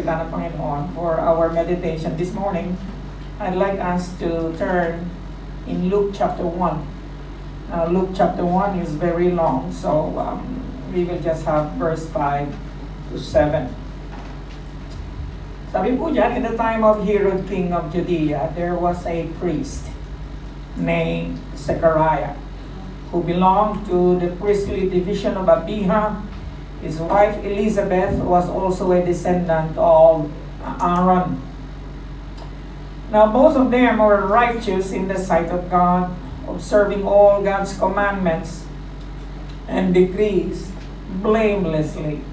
salita ng Panginoon. For our meditation this morning, I'd like us to turn in Luke chapter 1. Luke chapter 1 is very long, so we will just have verse 5 to 7. Sabi po dyan, in the time of Herod, king of Judea, there was a priest named Zechariah, who belonged to the priestly division of Abijah. His wife Elizabeth was also a descendant of Aaron. Now both of them were righteous in the sight of God, observing all God's commandments and decrees blamelessly.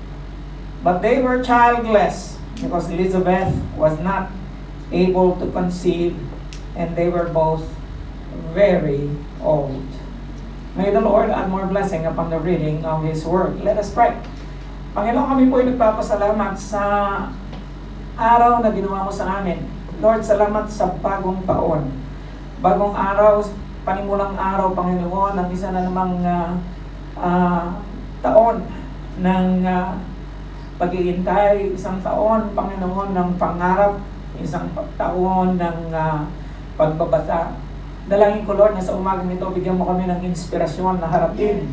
But they were childless because Elizabeth was not able to conceive, and they were both very old. May the Lord add more blessing upon the reading of His Word. Let us pray. Panginoon, kami po ay nagpapasalamat sa araw na ginawa mo sa amin. Lord, salamat sa bagong taon. Bagong araw, panimulang araw, Panginoon, ang isa na namang taon ng pag-iintay, isang taon, Panginoon, ng pangarap, isang taon ng pagbabata. Dalangin ko, Lord, na sa umagang ito, bigyan mo kami ng inspirasyon na harapin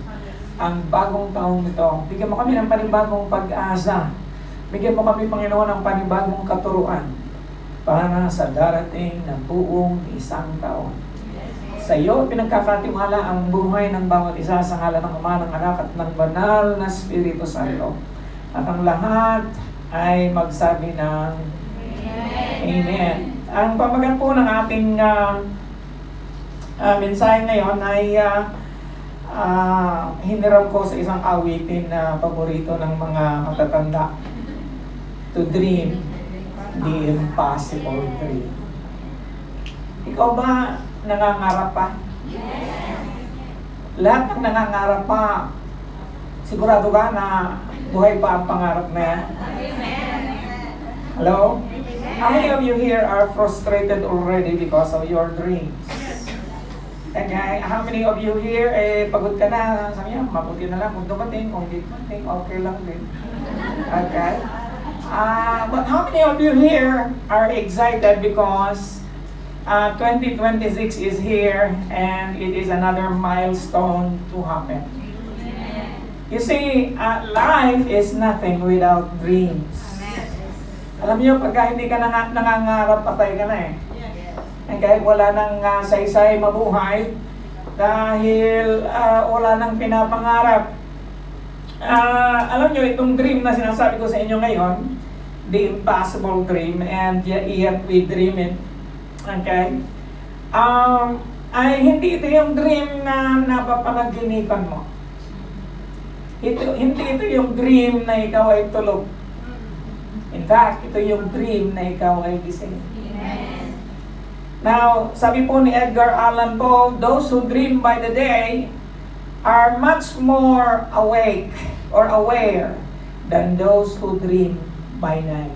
ang bagong taong ito. Bigyan mo kami ng panibagong pag-asa. Bigyan mo kami, Panginoon, ng panibagong katuruan para sa darating na buong isang taon. Sa iyo, pinagkakatiwala ang buhay ng bawat isa sa ngalan ng Ama, ng Anak at ng Banal na Espiritu Santo. At ang lahat ay magsabi ng Amen. Ang pamagat po ng ating mensahe ngayon ay hiniram ko sa isang awitin na paborito ng mga matatanda. To dream the impossible dream. Ikaw ba nangangarap pa? Lahat ng nangangarap pa, sigurado ka na buhay pa ang pangarap na yan? Hello? How many of you here are frustrated already because of your dreams? Okay, how many of you here, pagod ka na, sabi niya, mabuti na lang kung dumating, kung hindi dumating, okay lang din. Okay? But how many of you here are excited because 2026 is here and it is another milestone to happen? You see, life is nothing without dreams. Alam niyo, pagka hindi ka nangangarap, patay ka na eh. Okay, wala nang saysay mabuhay dahil wala nang pinapangarap. Alam niyo, itong dream na sinasabi ko sa inyo ngayon, the impossible dream, and yet we dream it. Okay? Ay hindi ito yung dream na napapanaginipan mo. Hindi ito yung dream na ikaw ay tulog. In fact, ito yung dream na ikaw ay gising. Now, sabi po ni Edgar Allan Poe, those who dream by the day are much more awake or aware than those who dream by night.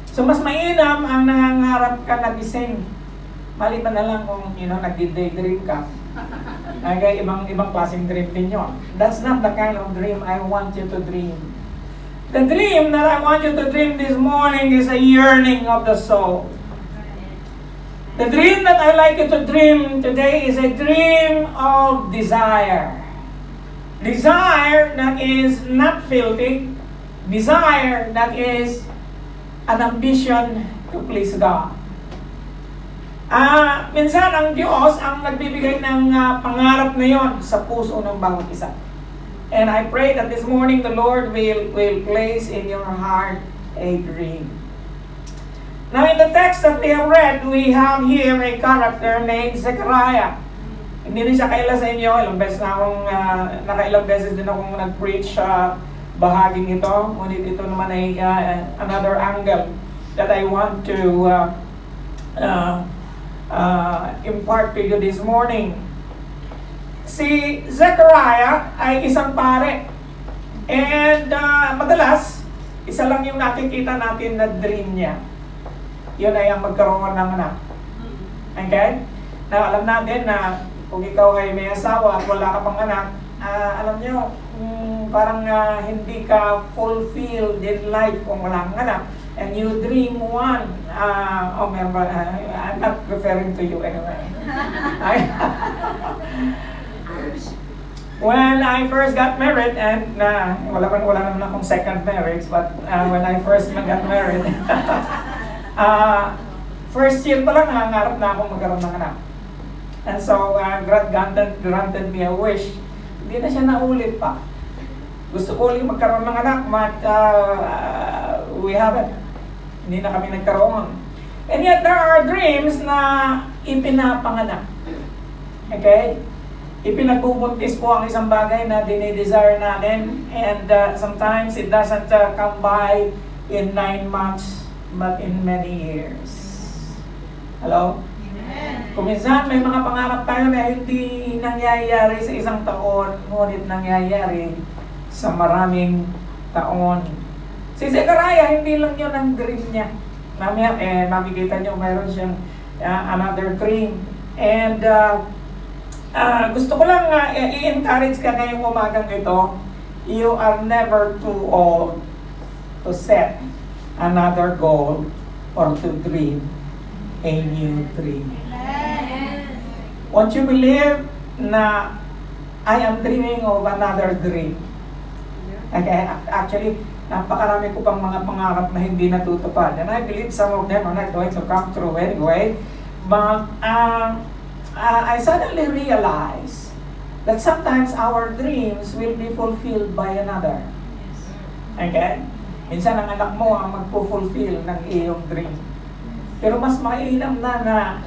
So, mas mainam ang nangangarap ka na gising. Maliban na lang kung, nagdi-daydream ka. Okay, ibang klaseng dream din yun. That's not the kind of dream I want you to dream. The dream that I want you to dream this morning is a yearning of the soul. The dream that I like you to dream today is a dream of desire. Desire that is not filthy. Desire that is an ambition to please God. Minsan ang Diyos ang nagbibigay ng pangarap na yon sa puso ng bawat isa. And I pray that this morning the Lord will place in your heart a dream. Now in the text that we have read, we have here a character named Zechariah. Hindi rin siya kaila sa inyo, nakailang beses din akong nag-preach sa bahaging ito. Ngunit ito naman ay another angle that I want to impart to you this morning. Si Zechariah ay isang pare. And madalas, isa lang yung nakikita natin na dream niya. Yun ay ang magkaroon ng anak. Okay? Na alam natin na kung ikaw ay may asawa at wala ka pang anak, alam nyo, parang hindi ka fulfilled in life kung wala kang anak. And you dream one. I'm not referring to you anyway. When I first got married, and wala naman akong second marriage, but when I first got married, first year pa lang, nangangarap na akong magkaroon ng anak. And so, God granted me a wish. Hindi na siya naulit pa. Gusto ko ulit magkaroon ng anak, but we haven't. Hindi na kami nagkaroon. And yet, there are dreams na ipinapanganak. Okay? Ipinagbubuntis po ang isang bagay na dinidesire natin. And sometimes, it doesn't come by in 9 months, but in many years. Hello? Kung minsan may mga pangarap tayo na hindi nangyayari sa isang taon, ngunit nangyayari sa maraming taon. Si Zechariah, hindi lang yun ang dream niya. Mamaya, makikita nyo, mayroon siyang another dream. And gusto ko lang i-encourage ka ngayong umagang ito, you are never too old to set another goal or to dream a new dream. Won't you believe na I am dreaming of another dream? Okay, actually, napakarami ko pang mga pangarap na hindi natutupad. And I believe some of them are not going to come true anyway. But I suddenly realized that sometimes our dreams will be fulfilled by another. Okay? Minsan ang anak mo ang magpo-fulfill ng iyong dream. Pero mas mainam na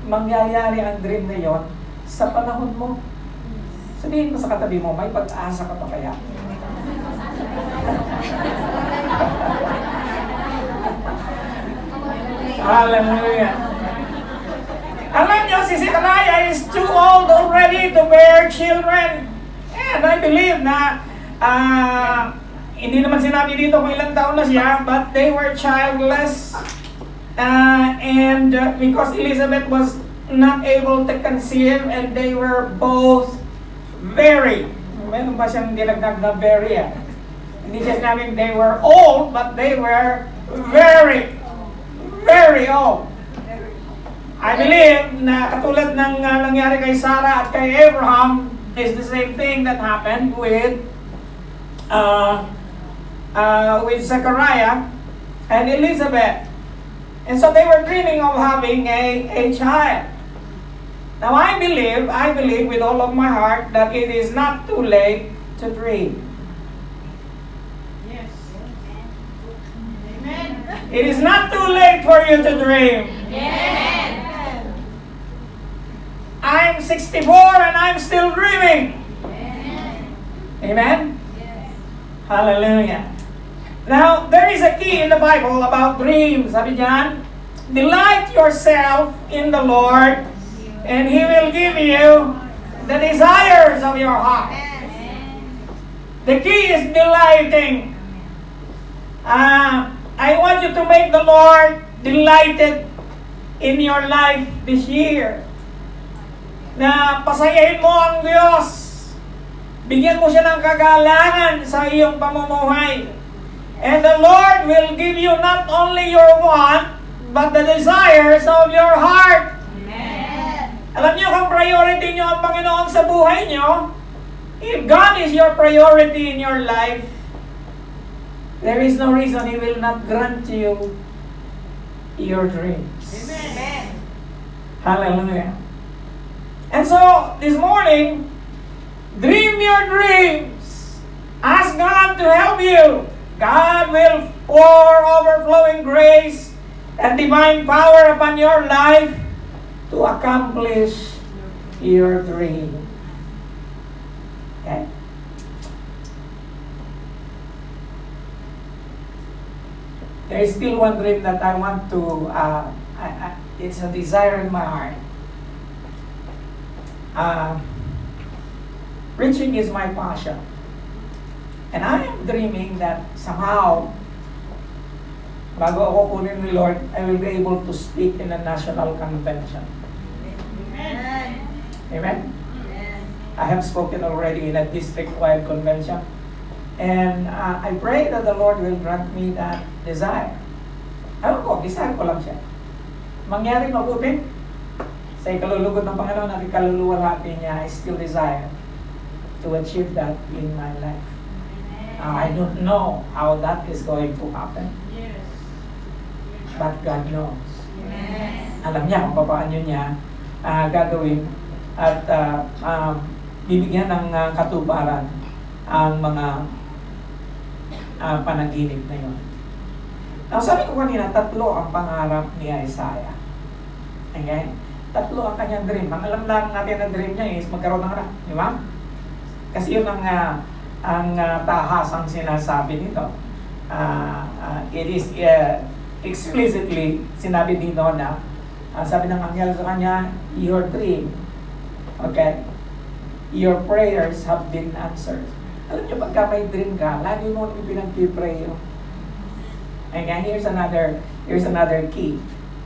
mangyayari ang dream na yon sa panahon mo. Sabihin mo sa katabi mo, may pag-asa ka pa kaya? Hallelujah. Alam niyo, si Zechariah is too old already to bear children. And I believe na hindi naman sinabi dito kung ilang taon na siya, but they were childless. And because Elizabeth was not able to conceive, and they were both very, meron ba siyang dinagdag na very? Hindi siya sinabing they were old, but they were very, very old. I believe na katulad ng nangyari kay Sarah at kay Abraham is the same thing that happened with Zechariah and Elizabeth. And so they were dreaming of having a child. Now I believe with all of my heart that it is not too late to dream. Yes. Amen. It is not too late for you to dream. Amen. I'm 64 and I'm still dreaming. Amen? Yes. Hallelujah. Now, there is a key in the Bible about dreams. Sabi diyan, delight yourself in the Lord, and He will give you the desires of your heart. The key is delighting. I want you to make the Lord delighted in your life this year. Na pasayahin mo ang Diyos. Bigyan mo siya ng kagalangan sa iyong pamumuhay. And the Lord will give you not only your want, but the desires of your heart. Amen. Alam niyo kung priority niyo ang Panginoon sa buhay niyo, if God is your priority in your life, there is no reason He will not grant you your dreams. Amen. Hallelujah. And so, this morning, dream your dreams. Ask God to help you. God will pour overflowing grace and divine power upon your life to accomplish your dream. Okay? There is still one dream that I want to, it's a desire in my heart. Preaching is my passion. And I am dreaming that somehow, bago ako kunin ni Lord, I will be able to speak in a national convention. Amen. Amen? I have spoken already in a district-wide convention. And I pray that the Lord will grant me that desire. Ewan ko, desire ko lang siya. Mangyari mabuti, sa ikalulugod ng Panginoon at ikaluluwa natin niya, I still desire to achieve that in my life. I don't know how that is going to happen. But God knows. Alam niya kung paano niya gagawin at bibigyan ng katuparan ang mga panaginip na yun. Now, sabi ko kanina, 3 ang pangarap ni Isaiah. Okay? 3 ang kanyang dream. Ang alam lang natin na dream niya is magkaroon ng anak. Di ba? Kasi yun ang tahasang sinasabi nito. It is explicitly sinabi dito na sabi ng anghel sa kanya, your dream, okay, your prayers have been answered. Alam niyo, pagka may dream ka, lagi mo pinag-pray yun. Okay, here's another key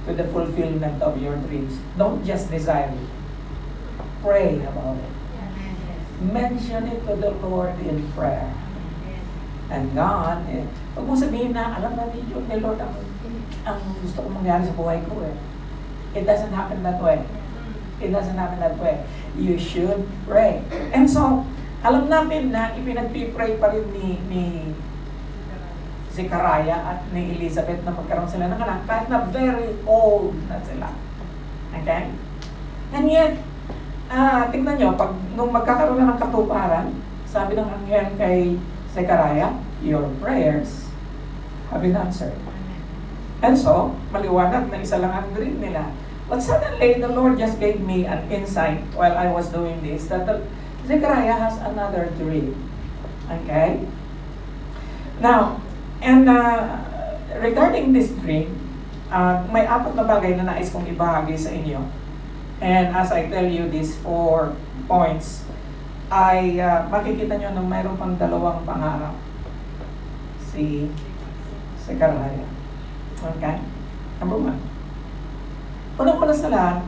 to the fulfillment of your dreams. Don't just desire it. Pray about it. Mention it to the Lord in prayer. And God, huwag mo sabihin na, alam na ni Lord, ang gusto kong mangyari sa buhay ko eh. It doesn't happen that way. It doesn't happen that way. You should pray. And so, alam natin na ipinagpipray pa rin ni Zechariah at ni Elizabeth na magkaroon sila ng anak kahit na very old na sila. Okay? And yet, tingnan nyo, nung magkakaroon na ng katuparan, sabi ng anghel kay Zechariah, your prayers have been answered. And so, maliwanag na isa lang ang dream nila. But suddenly, the Lord just gave me an insight while I was doing this, that Zechariah has another dream. Okay? Now, and regarding this dream, may 4 na bagay na nais kong ibahagi sa inyo. And as I tell you these 4 points, ay makikita nyo na mayroon pang 2 pangarap si Zechariah. Okay? Number 1. Unang-una sa lahat,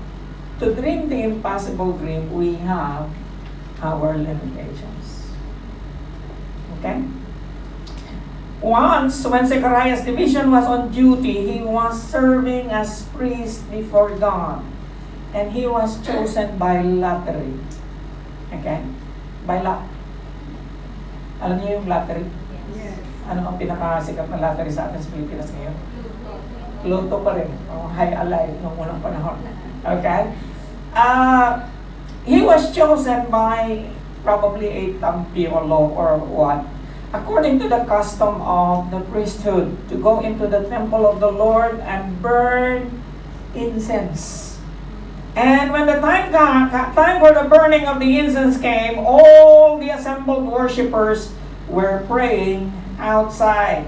to dream the impossible dream, we have our limitations. Okay? Once, when Zechariah's division was on duty, he was serving as priest before God. And he was chosen by lottery. Okay? By lot. Alam niyo yung lottery? Yes. Ano ang pinakasikat na lottery sa atin sa Pilipinas ngayon? Loto pa rin. High alay noong unang panahon. Okay? He was chosen by probably a tampiolo or what? According to the custom of the priesthood, to go into the temple of the Lord and burn incense. And when the time for the burning of the incense came, all the assembled worshipers were praying outside.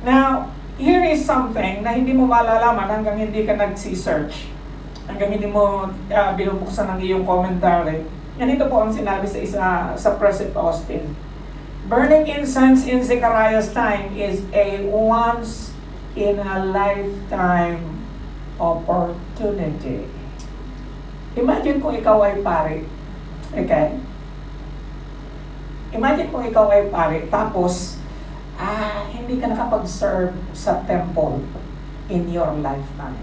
Now, here is something na hindi mo malalaman hanggang hindi ka nagsi-search. Hanggang hindi mo binubuksan ang iyong commentary. Ganito po ang sinabi sa President Austin. Burning incense in Zechariah's time is a once in a lifetime opportunity. Imagine kung ikaw ay pare. Okay? Imagine kung ikaw ay pare, tapos hindi ka nakapag-serve sa temple in your lifetime.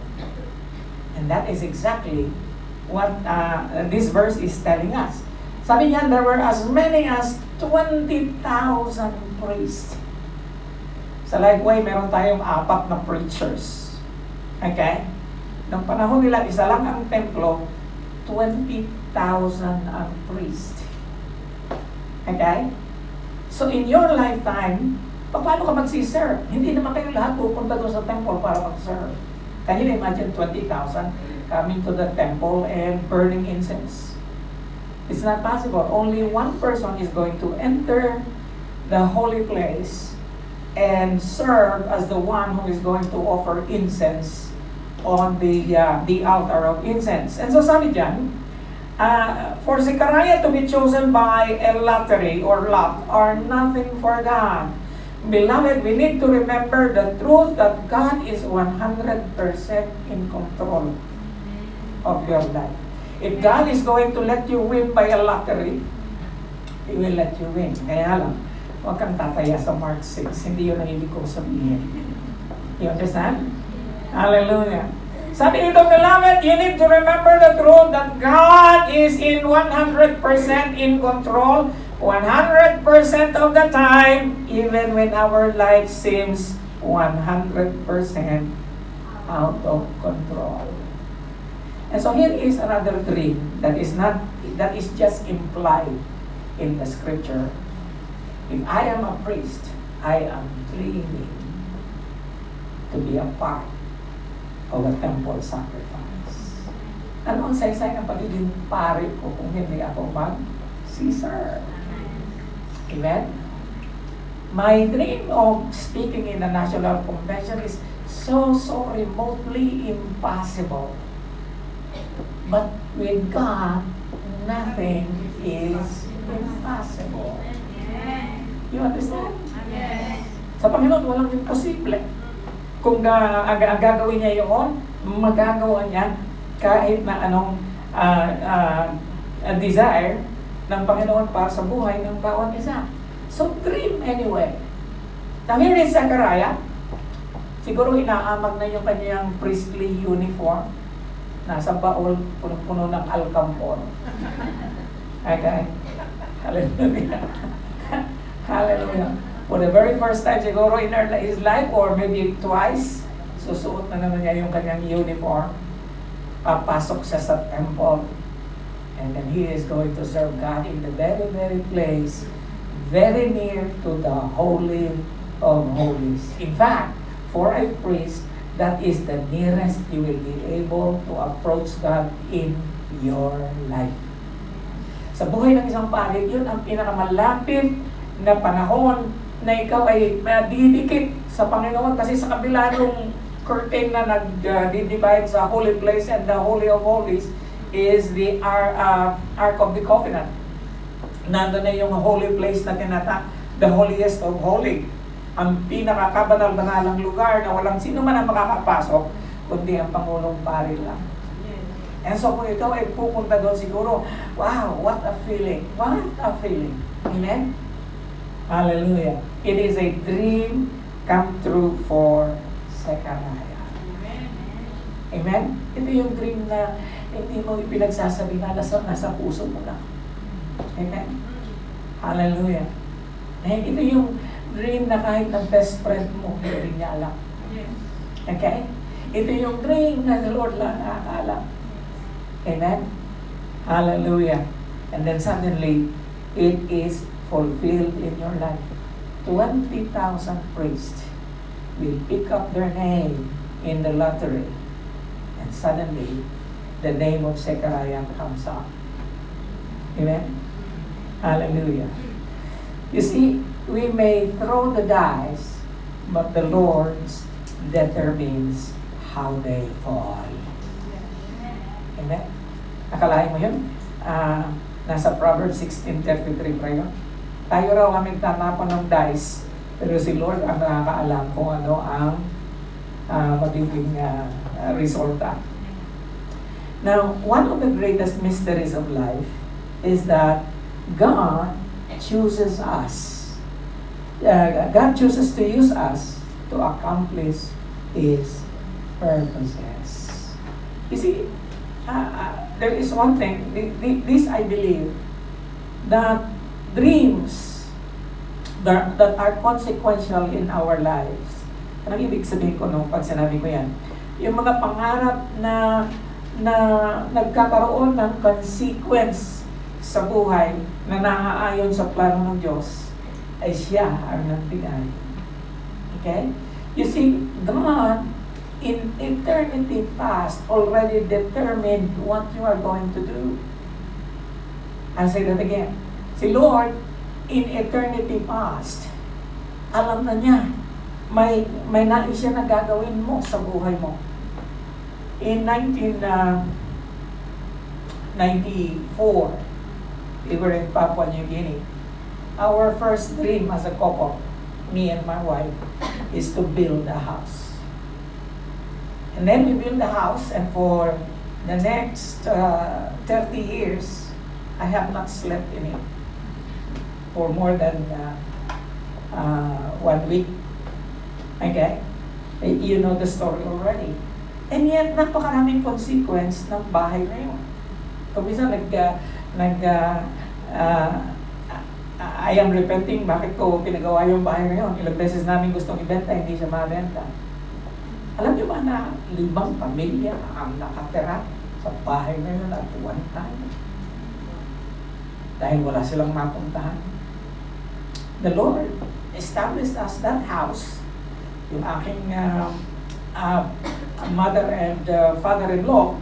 And that is exactly what this verse is telling us. Sabi niya, there were as many as 20,000 priests. Sa Lifeway, meron tayong 4 na preachers. Okay? Nung panahon nila, isa lang ang templo, 20,000 ang priest. Okay? So in your lifetime, paano ka mag-serve? Hindi naman kayo lahat pupunta doon sa temple para mag-serve. Can you imagine 20,000 coming to the temple and burning incense? It's not possible. Only one person is going to enter the holy place and serve as the one who is going to offer incense on the altar of incense. And so sabi dyan, for Zechariah to be chosen by a lottery or lot are nothing for God. Beloved, we need to remember the truth that God is 100% in control of your life. If God is going to let you win by a lottery, He will let you win. Kaya lang, huwag kang tataya sa Mark 6. Hindi yun ang ibig kong sabihin. You understand? Hallelujah. Sabi nito, beloved, you need to remember the truth that God is in 100% in control 100% of the time, even when our life seems 100% out of control. And so here is another dream that is just implied in the scripture. If I am a priest, I am dreaming to be a part of a temple sacrifice. Ano ang saysay ng pagiging pari ko kung hindi ako mag-Caesar? Amen? My dream of speaking in the National Convention is so remotely impossible. But with God, nothing is impossible. You understand? Yes. Sa Panginoon, walang imposible. Kung gagawin niya yun, magagawa niya kahit na anong desire ng Panginoon para sa buhay ng bawat isa. So dream anyway. Now here is Zechariah. Siguro inaamag na yung kanyang priestly uniform. Nasa baol, puno-puno ng alcampor. Okay? Hallelujah. Hallelujah. For the very first time siguro in his life, or maybe twice, susuot na naman niya yung kanyang uniform. Papasok siya sa temple. And then he is going to serve God in the very place, very near to the Holy of Holies. In fact, for a priest, that is the nearest you will be able to approach God in your life. Sa buhay ng isang parit, yun ang pinakamalapit na panahon na ikaw ay madidikit sa Panginoon, kasi sa kabila ng curtain na nag-divide sa holy place and the Holy of Holies is the Ark of the Covenant. Nandun na yung holy place na the holiest of holy. Ang pinakakabanal-banalang lugar na walang sino man ang makakapasok kundi ang Pangulong Pari lang. And so kung ikaw ay pupunta doon siguro, wow, what a feeling. What a feeling. Amen? Hallelujah. It is a dream come true for Zechariah. Amen? Ito yung dream na hindi mo ipinagsasabi na nasa puso mo na. Amen? Hallelujah. Ito yung dream na kahit ng best friend mo, hindi niya alam. Okay? Ito yung dream na the Lord lang nakakaalam. Amen? Hallelujah. And then suddenly, it is fulfilled in your life. 20,000 priests will pick up their name in the lottery. And suddenly, the name of Zechariah comes up. Amen? Hallelujah. You see, we may throw the dice, but the Lord determines how they fall. Amen? Nakalain mo yun? Nasa Proverbs 16:33 pa yun. Tayo raw aming tanapan ng dice, pero si Lord ang nakakaalam kung ano ang magiging resulta. Now, one of the greatest mysteries of life is that God chooses us. God chooses to use us to accomplish His purposes. You see, there is one thing, this I believe, that dreams that are consequential in our lives. Anong ibig sabihin ko nung pag sinabi ko yan? Yung mga pangarap na nagkakaroon ng consequence sa buhay na naaayon sa plano ng Diyos, ay siya ang nagbigay. Okay? You see, God in eternity past already determined what you are going to do. I'll say that again. Si Lord, in eternity past, alam na niya, may nais siya na gagawin mo sa buhay mo. In 1994, we were in Papua New Guinea. Our first dream as a couple, me and my wife, is to build a house. And then we built the house, and for the next 30 years, I have not slept in it for more than 1 week. Okay? You know the story already. And yet, napakaraming consequence ng bahay na yun. Kung minsan, I am repenting, bakit ko pinagawa yung bahay na yun? Ilang beses namin gustong ibenta, hindi siya mabenta. Alam niyo ba na 5 pamilya ang nakatira sa bahay na yun at one time? Dahil wala silang mapuntahan. The Lord established us that house. Yung aking mother and father-in-law,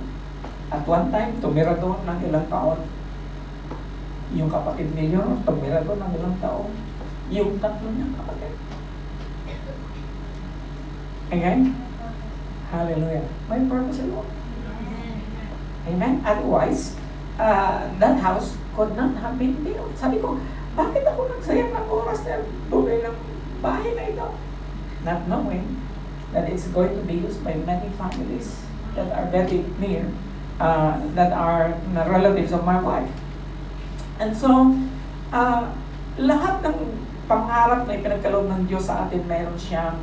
at one time, tumira doon ng ilang taon. Yung kapatid niyo, tumira doon ng ilang taon. Yung tatlo niyang kapatid. Again? Hallelujah. May purpose in Lord. Amen? Otherwise, that house could not have been built. Sabi ko, bakit ako nagsayang ng oras na tuloy ng bahay na ito? Not knowing that it's going to be used by many families that are very near, that are relatives of my wife. And so, lahat ng pangarap na ipinagkaloob ng Diyos sa atin, mayroon siyang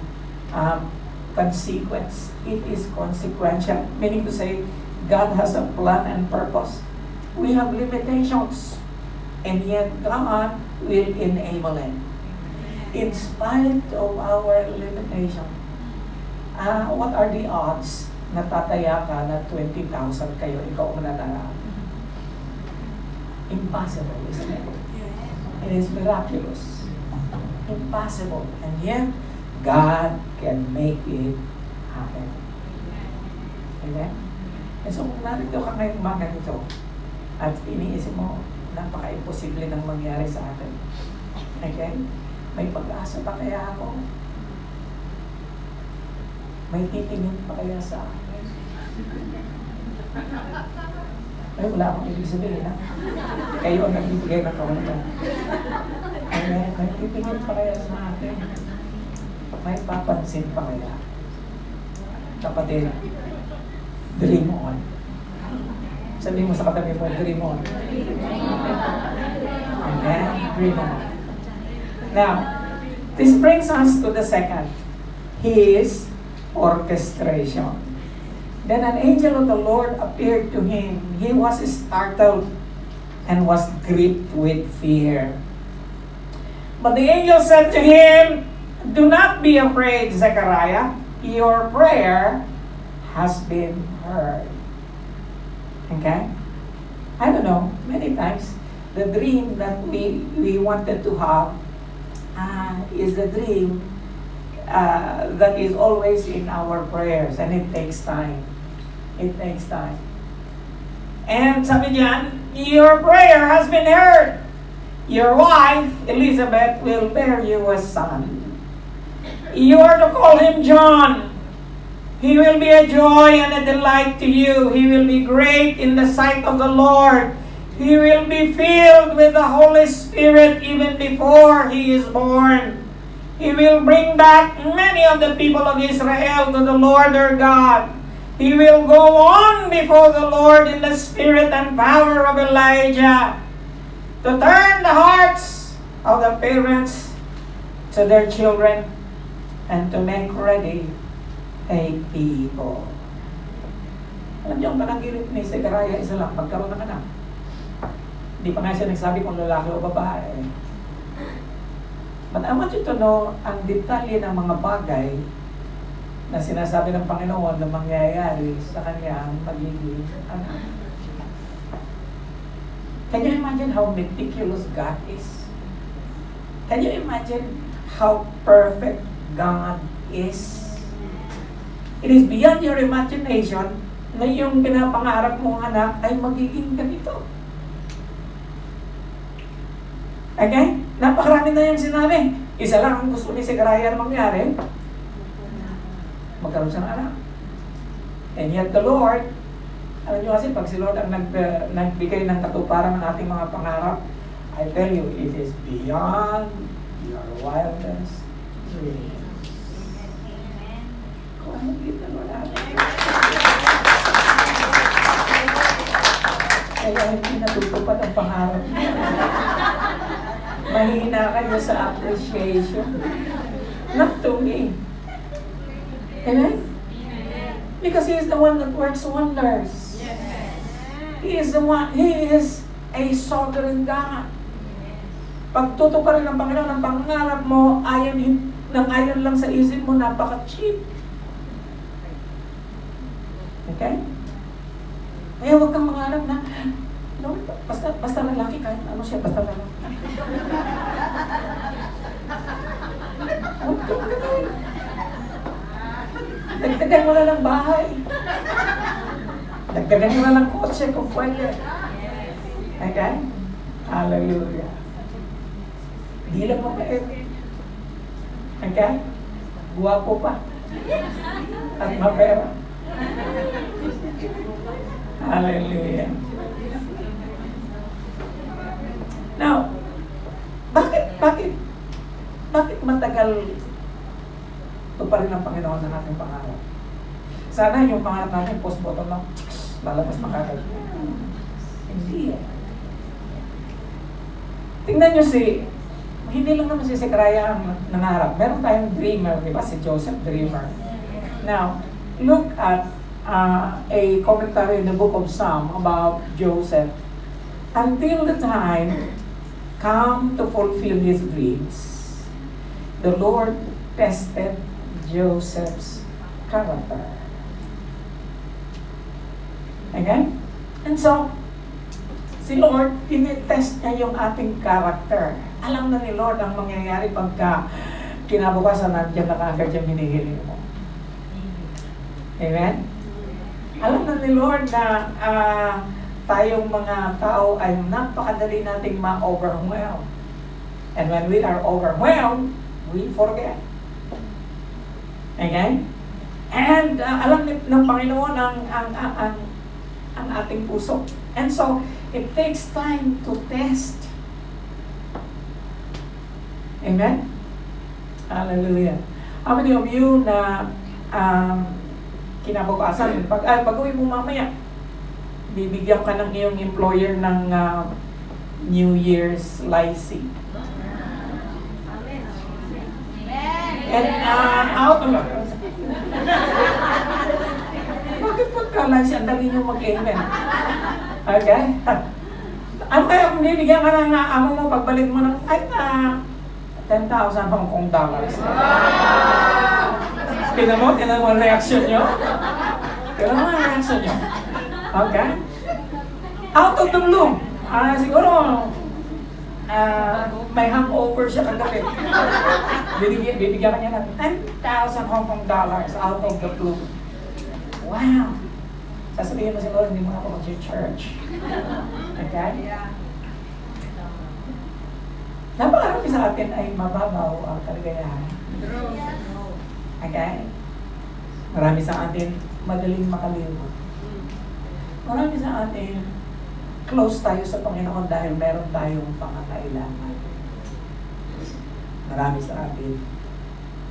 consequence. It is consequential. Meaning to say, God has a plan and purpose. We have limitations, and yet God will enable it. In spite of our limitation, what are the odds na tataya ka na 20,000 kayo, ikaw ang mananalo? Impossible, isn't it? It is miraculous. Impossible. And yet, God can make it happen. Amen? And so, kung narito ka ngayong umaga nito, at iniisip mo, napaka-imposible nang mangyari sa atin. Okay? May pag-asa pa kaya ako? May titingin pa kaya sa akin? Ay, wala akong ibig sabihin, ha? Kayo ang nagbibigay ng kawalan. May titingin pa kaya sa akin? May papansin pa kaya? Kapatid, dream on. Sabihin mo sa katabi mo, dream on. Amen? Dream on. Now, this brings us to the second. His orchestration. Then an angel of the Lord appeared to him. He was startled and was gripped with fear. But the angel said to him, "Do not be afraid, Zechariah. Your prayer has been heard." Okay? I don't know, many times, the dream that we wanted to have is the dream that is always in our prayers, and it takes time. It takes time. And sabi diyan, your prayer has been heard. Your wife, Elizabeth, will bear you a son. You are to call him John. He will be a joy and a delight to you. He will be great in the sight of the Lord. He will be filled with the Holy Spirit even before he is born. He will bring back many of the people of Israel to the Lord their God. He will go on before the Lord in the spirit and power of Elijah, to turn the hearts of the parents to their children and to make ready a people. Alam niyo, ang panaginip ni Zechariah isa lang, magkaroon ng anak. Hindi pa nga siya nagsabi kung lalaki o babae. But I want you to know ang detalye ng mga bagay na sinasabi ng Panginoon na mangyayari sa kanyang magiging anak. Can you imagine how meticulous God is? Can you imagine how perfect God is? It is beyond your imagination na yung pinapangarap mong anak ay magiging ganito. Okay? Napakarami na yung sinabi. Isa lang ang gusto ni Zechariah na mangyari. Magkaroon siya ng anak. And yet the Lord, alam niyo kasi pag si Lord ang nagbigay ng katuparan ng ating mga pangarap, I tell you, it is beyond your wildest dreams. Kung ano dito, Lord, kaya hindi natutupad ang pangarap niyo. Mahina kayo sa appreciation. Not to me. Amen? Because He is the one that works wonders. He is the one, He is a sovereign God. Pagtutuparin ng Panginoon ang pangarap mo, ayon lang sa isip mo, napaka-cheap. Okay? Kaya huwag kang mangarap na, no, basta lalaki, kahit ano siya, basta lalaki. Huwag kang ganun. Dagdagan mo na lang bahay. Dagdagan mo na lang kotse kung pwede. Okay? Hallelujah. Di lang mabait. Okay? Guwapo pa. At mapera. Hallelujah. Now, bakit matagal tuparin ng Panginoon ng ating pangarap? Sana yung pangarap natin post-bottom lang, lalabas makagad. Hindi eh. Tingnan nyo hindi lang naman si Zechariah ang nangarap. Meron tayong dreamer, di ba? Si Joseph, dreamer. Now, look at a commentary in the book of Psalm about Joseph. Until the time come to fulfill his dreams, the Lord tested Joseph's character. Okay? And so, si Lord, tinitest niya yung ating character. Alam na ni Lord ang mangyayari pagka kinabukasan nandiyan na kaagad yung hinihiling mo. Amen? Alam na ni Lord na tayong mga tao ay napakadali nating ma-overwhelm. And when we are overwhelmed, we forget. Okay? And alam ng Panginoon ang ating puso. And so, it takes time to test. Amen? Hallelujah. How many of you na kinabukasan, pag-uwi mo mamaya, bibigyan ka ng iyong employer ng New Year's lycee. And out of bakit pagka-lycee, ang dali nyo mag-amen? Okay? Ano kaya kung bibigyan ka ng amo mo, pagbalik mo ng 10,000 Hong Kong dollars. Tingnan mo ang reaction nyo? Tingnan mo ang reaction nyo? Okay? Out of the blue. Siguro, may hangover siya kagabi. Bibigyan ka niya ng 10,000 Hong Kong dollars out of the blue. Wow! Sasabihin mo siguro, hindi mo ako mag-church. Okay? Napakarami sa atin ay mababaw ang kaligayahan. Okay? Marami sa atin madaling makalimot. Marami sa atin close tayo sa Panginoon dahil meron tayong pangangailangan. Marami sa atin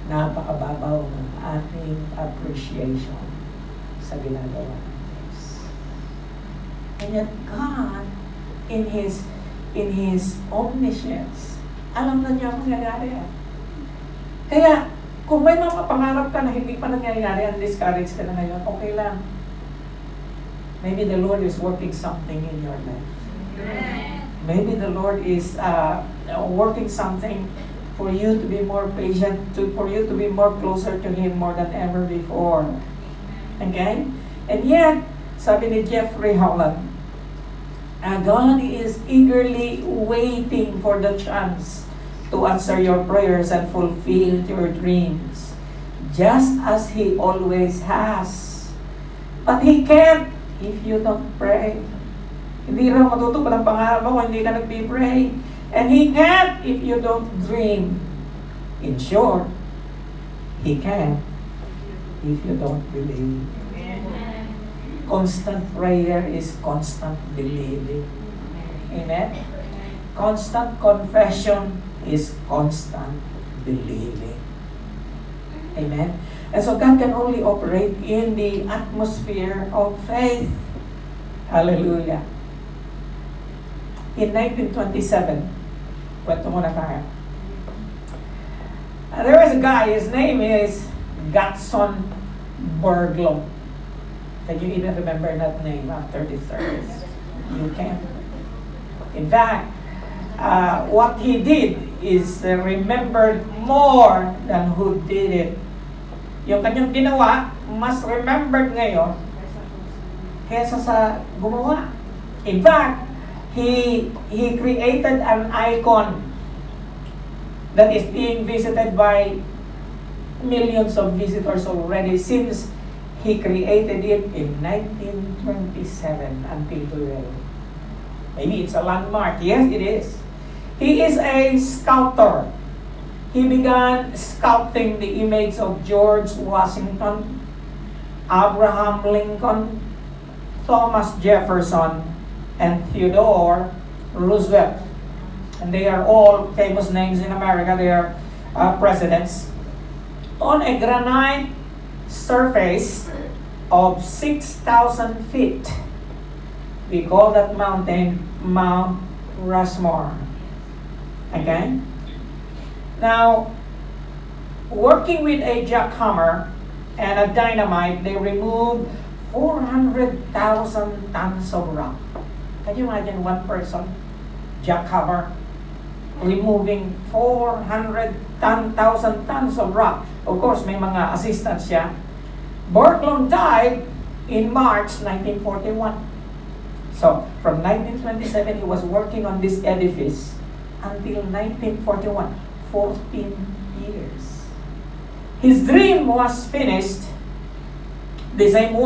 napakababaw ng ating appreciation sa ginagawa ng Diyos. And yet God, in His omniscience, alam na niya ang nangyayari. Kaya, kung may mga pangarap ka na hindi pa nangyayari, discourage ka na ngayon, okay lang. Maybe the Lord is working something in your life. Maybe the Lord is working something for you to be more patient, for you to be more closer to Him more than ever before. Okay? And yet, sabi ni Jeffrey Holland, God is eagerly waiting for the chance to answer your prayers and fulfill your dreams, just as He always has. But He can't if you don't pray. Hindi raw matutupad ang pangarap mo kung hindi ka nagpipray. And He can't if you don't dream. In short, He can if you don't believe. Constant prayer is constant believing. Amen? Constant confession is constant believing. Amen? And so God can only operate in the atmosphere of faith. Hallelujah. In 1927, kwento muna tayo. There was a guy, his name is Gatson Berglund. Can you even remember that name after this service? You can. In fact, what he did is remembered more than who did it. Yung kanyang ginawa, mas remembered ngayon kaysa sa gumawa. In fact, he created an icon that is being visited by millions of visitors already since he created it in 1927 until today. Maybe it's a landmark. Yes, it is. He is a sculptor. He began sculpting the image of George Washington, Abraham Lincoln, Thomas Jefferson, and Theodore Roosevelt. And they are all famous names in America. They are presidents. On a granite surface of 6,000 feet. We call that mountain Mount Rushmore. Okay? Now, working with a jackhammer and a dynamite, they removed 400,000 tons of rock. Can you imagine one person, jackhammer, removing 400,000 tons of rock? Of course, may mga assistants siya. Berglund died in March 1941. So, from 1927, he was working on this edifice until 1941, 14 years. His dream was finished. The same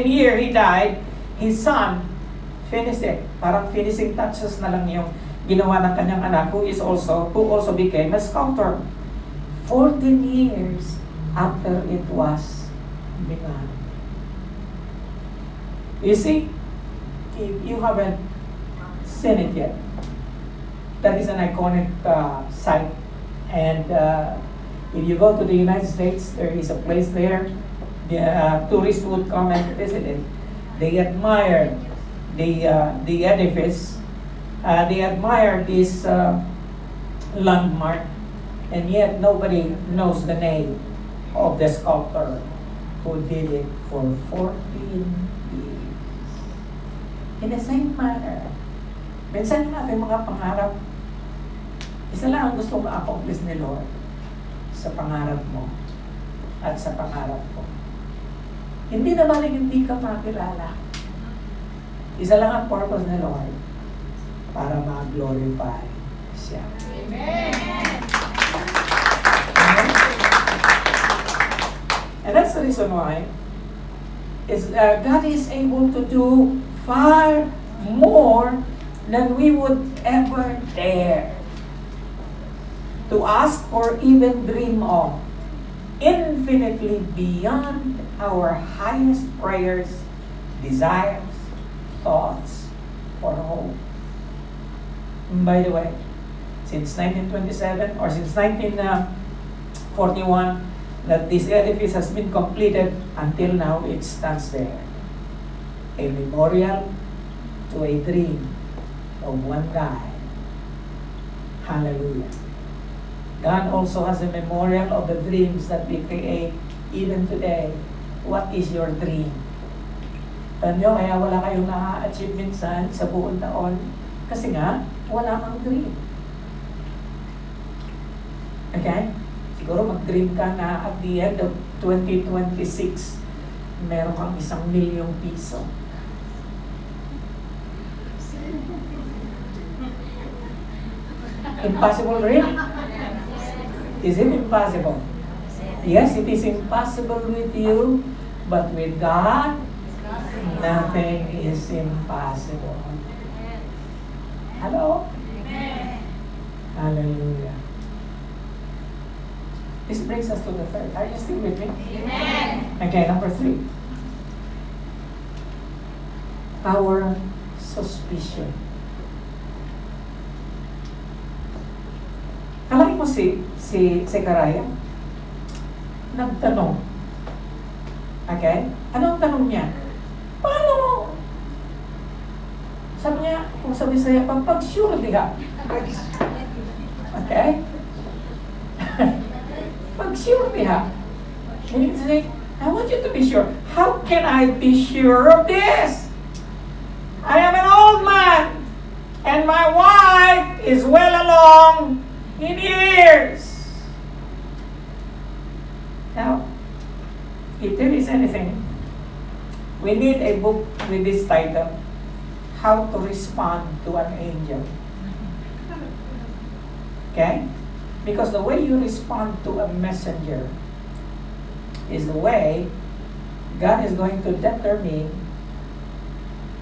year he died, his son finished it. Parang finishing touches na lang yung ginawa ng kanyang anak who also became a sculptor. 14 years after it was begun. You see, if you haven't seen it yet, that is an iconic site. And if you go to the United States, there is a place there. The tourists would come and visit it. They admire the edifice. They admire this landmark, and yet nobody knows the name of the sculptor who did it for 14 years. In the same manner, minsan natin mga pangarap, isa lang ang gusto ma-accomplish ni Lord sa pangarap mo at sa pangarap ko. Hindi na maling hindi ka makilala. Isa lang ang purpose ni Lord, para ma-glorify siya. Amen. And that's the reason why God is able to do far more than we would ever dare to ask or even dream of, infinitely beyond our highest prayers, desires, thoughts, or hope. By the way, since 1927 or since 1941, that this edifice has been completed, until now it stands there. A memorial to a dream of one guy. Hallelujah. God also has a memorial of the dreams that we create even today. What is your dream? Tanyo, kaya wala kayong na-achieve minsan sa buong taon. Kasi nga, wala kang dream. Okay? Siguro mag-dream ka na at the end of 2026, meron kang 1,000,000 piso. Impossible really? Is it impossible? Yes, it is impossible with you, but with God, nothing is impossible. Hello? Amen. Hallelujah. This brings us to the third. Are you still with me? Amen. Okay, number 3. Our suspicion. Kalay mo si Zechariah, nagtanong. Okay? Ano ang tanong niya? Paano? Sabi niya, kung sa Bisaya, pag-sure diha. Okay? Pag-sure diha. Meaning to say, I want you to be sure. How can I be sure of this? I am an old man, and my wife is well along in years. Now, if there is anything, we need a book with this title, How to Respond to an Angel. Okay? Because the way you respond to a messenger is the way God is going to determine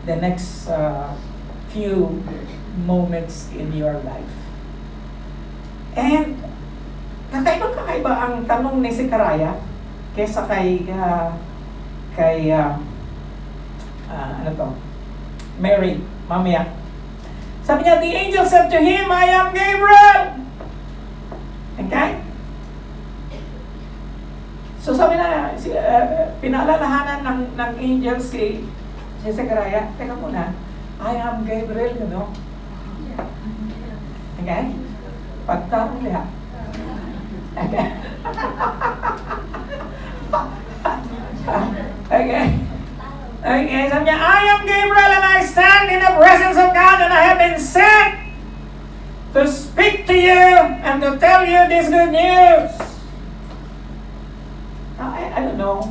the next few moments in your life. And kakaiba ang tanong ni Zechariah kaysa kay Mary, mamaya. Sabi niya, the angel said to him, I am Gabriel. Okay? So sabi na, pinaalalahanan ng angel si Zechariah, teka muna, I am Gabriel, you know. Okay? Pagtarong liha. Okay? Okay? Okay, sabi niya, I am Gabriel and I stand in the presence of God and I have been sent to speak to you and to tell you this good news. I don't know.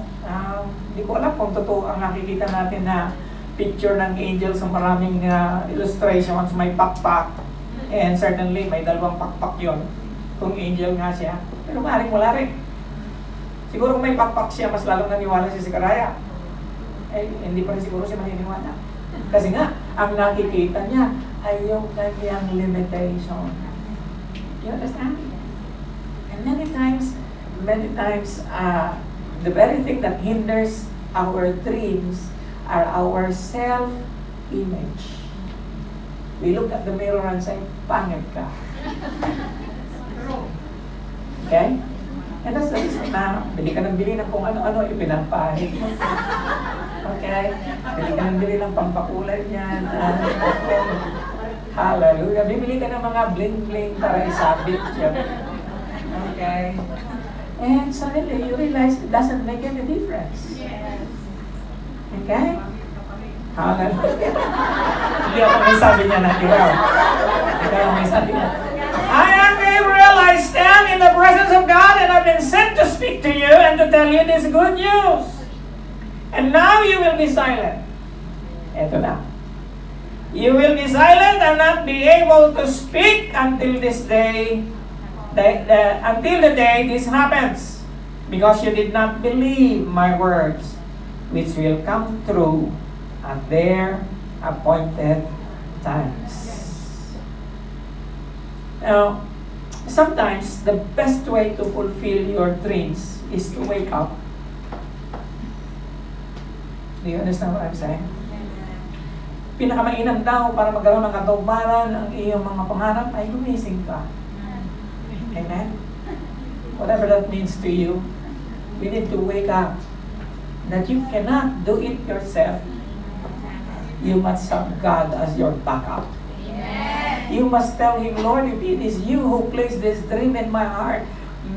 Hindi ko alam kung totoo ang nakikita natin na picture ng angel sa maraming illustrations, may pakpak. And certainly, may dalawang pakpak yon kung angel nga siya. Pero maaaring wala rin. Siguro kung may pakpak siya, mas lalong naniwala si Zechariah. Hindi pa rin siguro siya maniniwala. Kasi nga, ang nakikita niya ay yung kanyang limitation. You understand? And many times, the very thing that hinders our dreams are our self-image. We look at the mirror and say, pangit ka. Okay? And that's the reason na bili ka ng bili ng kung ano-ano, ipinapahit mo. Okay? Bili ka ng bili ng pampakulay niyan. Hallelujah. Bibili ka ng mga bling-bling para isabit siya. Okay? And suddenly you realize it doesn't make any difference. Okay? Hallelujah. Hindi ako may sabi niya na tiraw. Ikaw may sabi niya. I am Gabriel, I stand in the presence of God and I've been sent to speak to you and to tell you this good news. And now you will be silent. Eto na. You will be silent and not be able to speak until this day, until the day this happens, because you did not believe my words, which will come true at their appointed times. Now, sometimes the best way to fulfill your dreams is to wake up. Do you understand what I'm saying? Pinakamainam daw para magkaroon ng katuparan ang iyong mga pangarap ay gumising ka. Amen? Whatever that means to you, we need to wake up. That you cannot do it yourself. You must have God as your backup. You must tell Him, Lord, if it is you who placed this dream in my heart,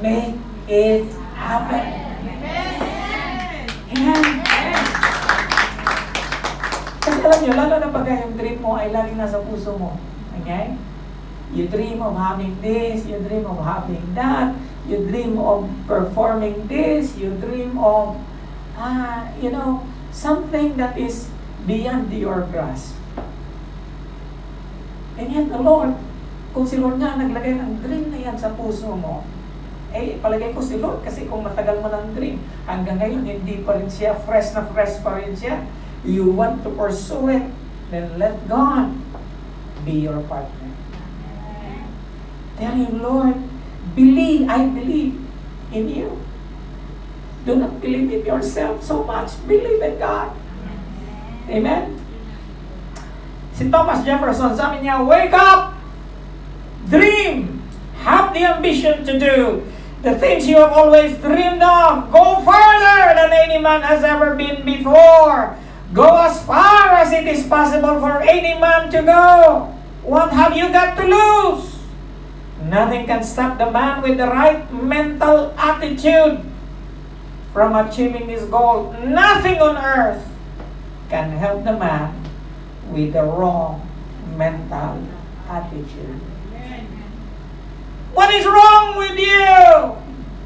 make it happen. Amen. Kasi alam nyo, lalo na pag yung dream mo ay laging nasa puso mo. Okay? You dream of having this, you dream of having that, you dream of performing this, you dream of, something that is beyond your grasp. And yet the Lord, kung si Lord nga naglagay ng dream na yan sa puso mo, palagay ko si Lord kasi kung matagal mo ng dream, hanggang ngayon hindi pa rin siya, fresh na fresh pa rin siya, you want to pursue it, then let God be your partner. Tell Him, Lord, I believe in you. Do not believe in yourself so much. Believe in God. Amen? Si Thomas Jefferson, sabi niya, wake up! Dream! Have the ambition to do the things you have always dreamed of. Go further than any man has ever been before. Go as far as it is possible for any man to go. What have you got to lose? Nothing can stop the man with the right mental attitude from achieving his goal. Nothing on earth can help the man with the wrong mental attitude. What is wrong with you?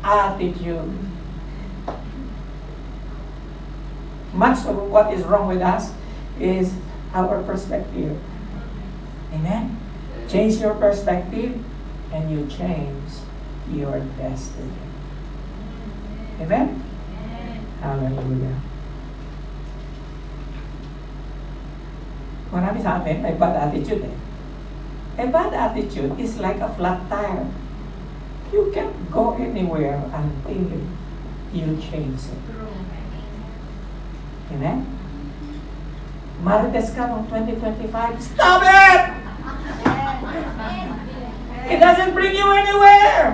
Attitude. Much of what is wrong with us is our perspective. Amen? Change your perspective and you change your destiny. Amen? Hallelujah. Marami sa amin may bad attitude eh. A bad attitude is like a flat tire. You can't go anywhere until you change it. Amen? Marites ka noong 2025, stop it! It doesn't bring you anywhere.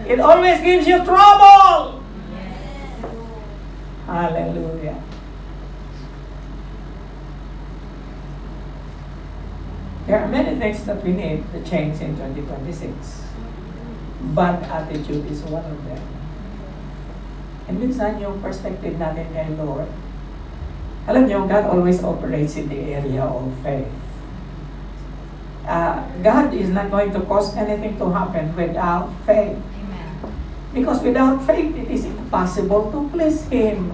It always gives you trouble. Hallelujah. There are many things that we need to change in 2026. Bad attitude is one of them. And minsan yung perspective natin kay Lord, alam niyo, God always operates in the area of faith. God is not going to cause anything to happen without faith. Amen. Because without faith, it is impossible to please Him.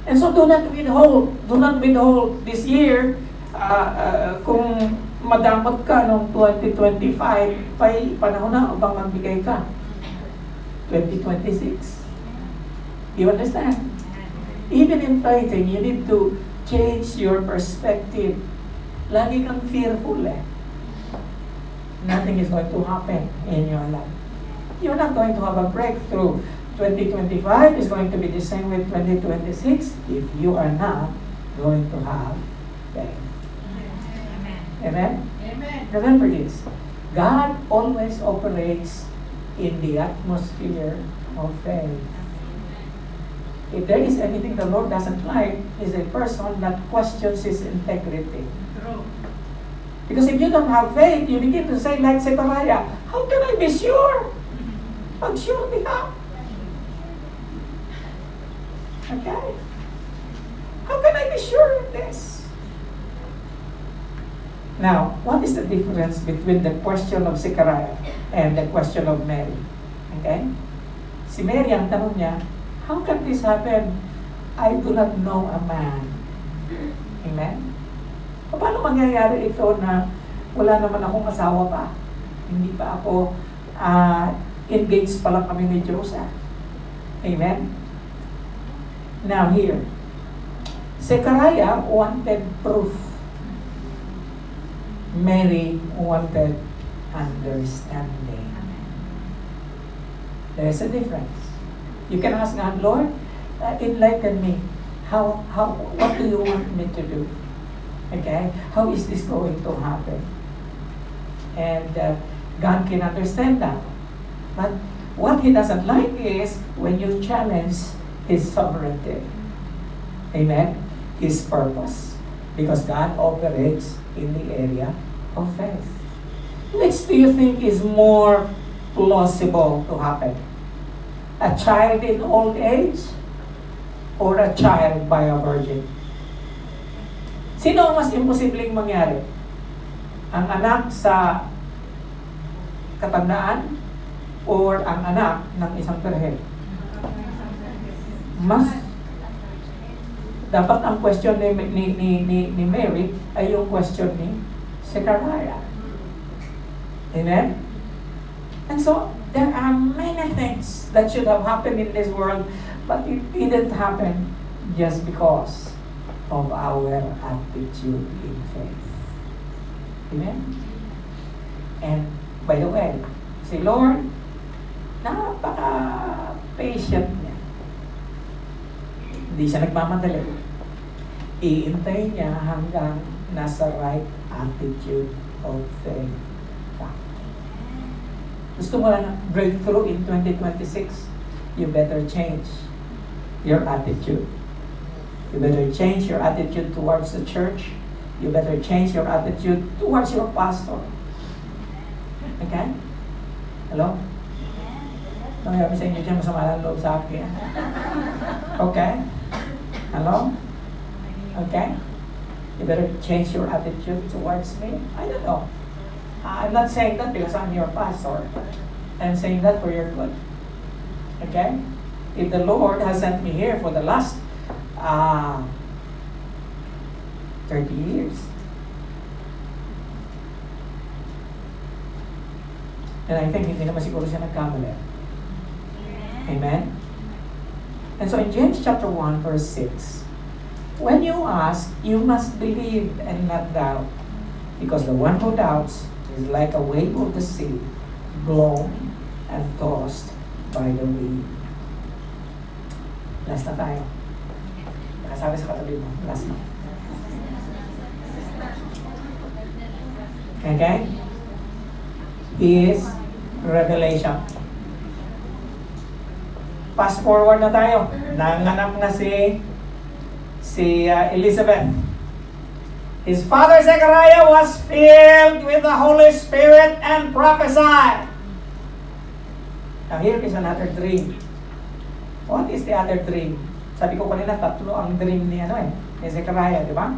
And so do not withhold this year. Kung madamot ka noong 2025, panahon na upang magbigay ka. 2026. You understand? Even in tithing, you need to change your perspective. Lagi kang fearful eh. Nothing is going to happen in your life. You're not going to have a breakthrough. 2025 is going to be the same with 2026 if you are not going to have faith. Amen? Amen. Remember this. God always operates in the atmosphere of faith. If there is anything the Lord doesn't like, is a person that questions his integrity. True. Because if you don't have faith, you begin to say like Zechariah, how can I be sure? Pag sure di ka. Okay? How can I be sure of this? Now, what is the difference between the question of Zechariah and the question of Mary? Okay? Si Mary, ang tanong niya, how can this happen? I do not know a man. Amen? Paano mangyayari ito na wala naman akong asawa pa? Hindi pa ako engaged pa lang kami ni Diyos. Amen? Now here, Zechariah wanted proof. Mary wanted understanding. There's a difference. You can ask God, Lord, enlighten me. What do you want me to do? Okay? How is this going to happen? And God can understand that. But what He doesn't like is when you challenge His sovereignty. Amen? His purpose. Because God operates in the area of faith. Which do you think is more plausible to happen? A child in old age or a child by a virgin? Sino ang mas imposibleng mangyari? Ang anak sa katandaan or ang anak ng isang perhen? Mas dapat ang question ni Mary ay yung question ni Zechariah. Amen? And so, there are many things that should have happened in this world, but it didn't happen just because of our attitude in faith. Amen? And, by the way, si Lord, napaka-patient niya. Hindi siya nagmamadali. Iintay niya hanggang nasa right attitude of faith. Gusto mo lang breakthrough in 2026, you better change your attitude. You better change your attitude towards the church. You better change your attitude towards your pastor. Okay? Hello? Nangyari sa inyo dyan, masama lang loob sa akin. Okay? Hello? Okay? You better change your attitude towards me. I don't know. I'm not saying that because I'm your pastor. I'm saying that for your good. Okay? If the Lord has sent me here for the last 30 years, and I think hindi naman siguro siya nagkamali. Amen? And so in James chapter 1 verse 6, when you ask, you must believe and not doubt, because the one who doubts is like a wave of the sea, blown and tossed by the wind. Last na tayo. Nakasabi sa katabi mo. Last na. Okay? Is revelation. Fast forward na tayo. Nanganak na si Elizabeth. His father Zechariah was filled with the Holy Spirit and prophesied. Now here is another dream. What is the other dream? Sabi ko kanina, tatlo ang dream ni Zechariah, di ba?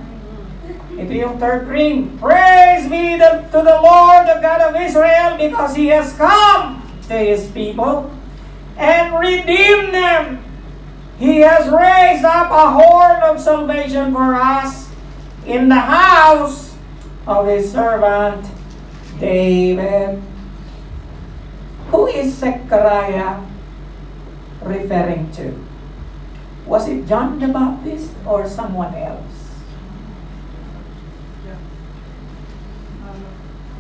Ito yung third dream. Praise be to the Lord, the God of Israel, because He has come to His people and redeemed them. He has raised up a horn of salvation for us in the house of His servant David. Who is Zechariah referring to? Was it John the Baptist or someone else?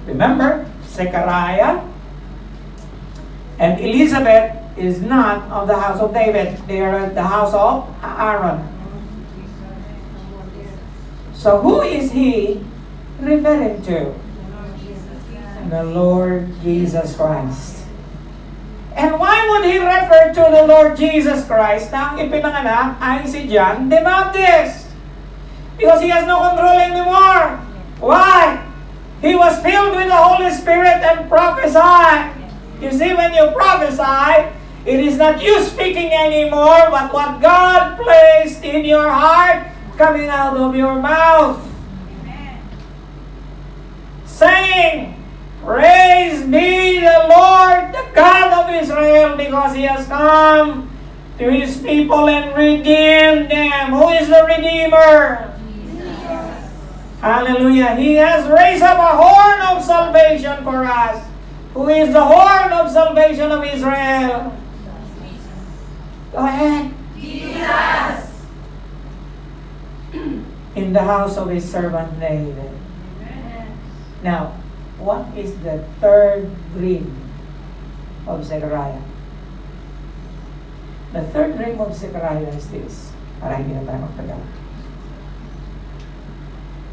Remember, Zechariah and Elizabeth is not of the house of David. They are the house of Aaron. So who is he referring to? The Lord Jesus Christ. And why would he refer to the Lord Jesus Christ na ang ipinanganak ay si John the Baptist? Because he has no control anymore. Why? He was filled with the Holy Spirit and prophesied. You see, when you prophesy, it is not you speaking anymore, but what God placed in your heart coming out of your mouth. Amen. Saying, praise be the Lord, the God of Israel, because He has come to His people and redeemed them. Who is the Redeemer? Jesus. Hallelujah. He has raised up a horn of salvation for us. Who is the horn of salvation of Israel? Go ahead. Jesus. In the house of His servant David. Now, what is the third dream of Zechariah? The third dream of Zechariah is this. Para hindi na tayo magtagal.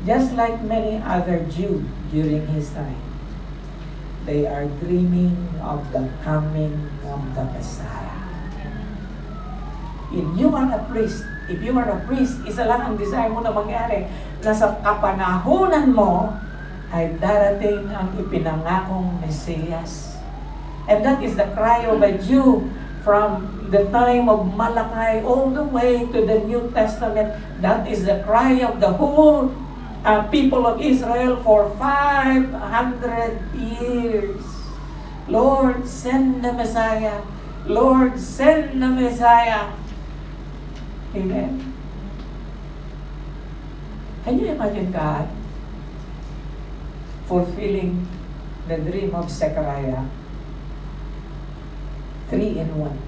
Just like many other Jews during his time, they are dreaming of the coming of the Messiah. If you are a priest, isa lang ang desire mo na mangyari, na sa kapanahunan mo ay darating ang ipinangakong Mesiyas. And that is the cry of a Jew from the time of Malachi all the way to the New Testament. That is the cry of the whole people of Israel for 500 years. Lord, send the Messiah. Lord, send the Messiah. Amen. Can you imagine God fulfilling the dream of Zechariah? 3 in 1.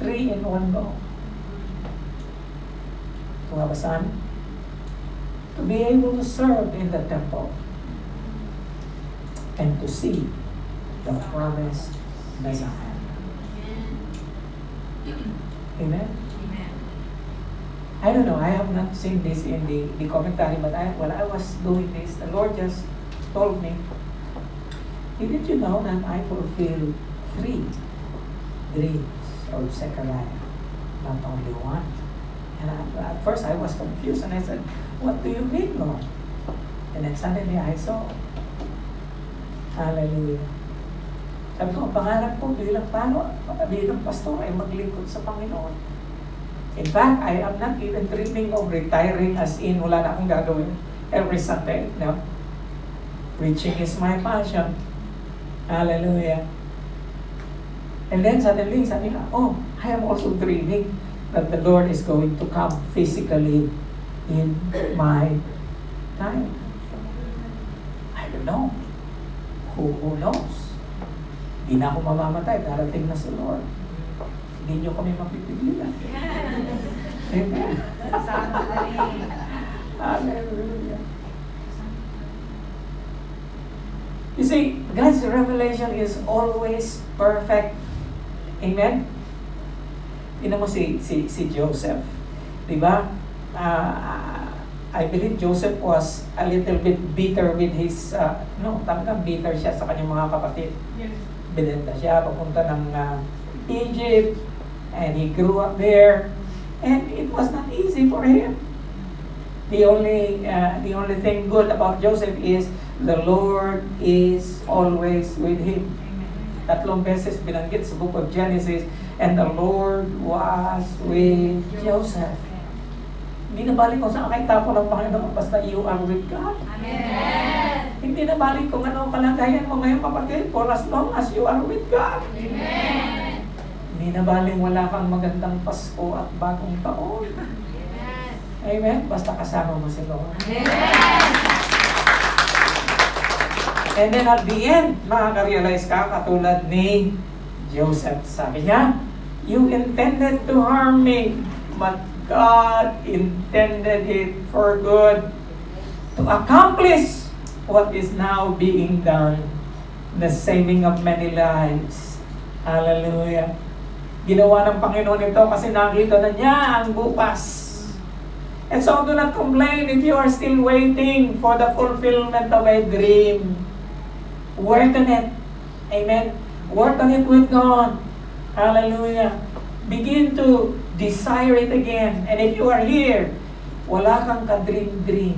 3 in 1 go. To have a son, to be able to serve in the temple, and to see the promised Messiah. Amen? I don't know, I have not seen this in the commentary, but while I was doing this, the Lord just told me, didn't you know that I fulfilled 3 dreams of Zechariah? not only one. And at first I was confused and I said, what do you mean, Lord? And then suddenly I saw. Hallelujah. Sabi ko, ang pangarap ko bilang pastor ay maglingkod sa Panginoon. In fact, I am not even dreaming of retiring as in wala na akong gagawin every Sunday. No? Preaching is my passion. Hallelujah. And then suddenly, sabi ka, oh, I am also dreaming that the Lord is going to come physically in my time. I don't know. Who knows? Hindi na ako mamamatay, darating na si Lord. Hindi nyo kami mapipigilan. Amen. Hallelujah. You see, God's revelation is always perfect. Amen? Tingnan mo si Joseph. Diba? I believe Joseph was a little bit bitter with his, talagang bitter siya sa kanyang mga kapatid. Yes. Binenta siya, papunta ng Egypt, and he grew up there, and it was not easy for him. The only thing good about Joseph is the Lord is always with him. Tatlong beses binanggit sa book of Genesis, and the Lord was with Joseph. Hindi na balik kung saan kayo tapo ng Panginoon, basta you are with God. Amen. Hindi na balik kung ano kalagayan mo ngayon, kapatid, for as long as you are with God. Amen. Hindi na balik wala kang magandang Pasko at bagong taon. Amen. Amen? Basta kasama mo si Lord. Amen. And then at the end, makaka-realize ka, katulad ni Joseph. Sabi niya, you intended to harm me, but God intended it for good to accomplish what is now being done, the saving of many lives. Hallelujah. Ginawa ng Panginoon ito kasi nakita na niya ang bukas. And so do not complain if you are still waiting for the fulfillment of a dream. Work on it. Amen. Work on it with God. Hallelujah. Begin to desire it again. And if you are here, wala kang ka-dream.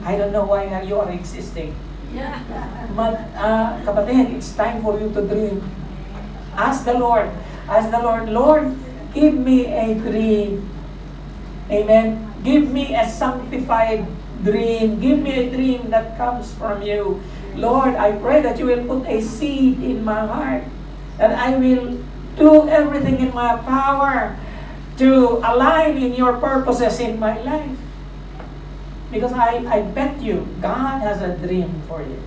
I don't know why you are existing. But, kapatid, it's time for you to dream. Ask the Lord, Lord, give me a dream. Amen. Give me a sanctified dream. Give me a dream that comes from you. Lord, I pray that you will put a seed in my heart, that I will do everything in my power to align in your purposes in my life. Because I bet you, God has a dream for you.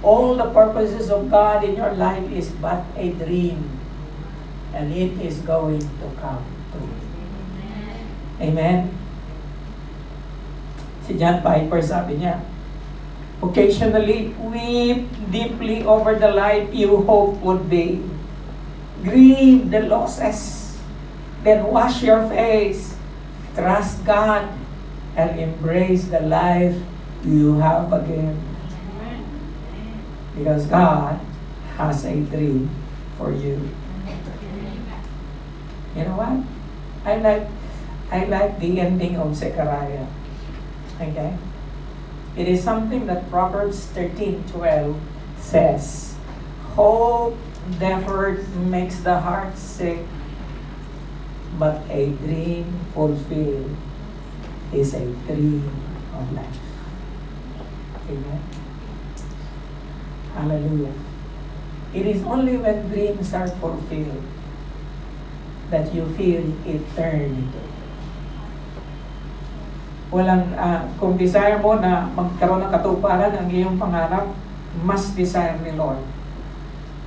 All the purposes of God in your life is but a dream. And it is going to come true. Amen? Si John Piper sabi niya, occasionally weep deeply over the life you hope would be. Grieve the losses. Then wash your face. Trust God and embrace the life you have again. Because God has a dream for you. You know what? I like the ending of Zechariah. Okay? It is something that Proverbs 13:12 says, hope deferred makes the heart sick, but a dream fulfilled is a dream of life. Amen? Hallelujah. It is only when dreams are fulfilled that you feel eternity. Walang, kung desire mo na magkaroon ng katuparan ang iyong pangarap, mas desire ni Lord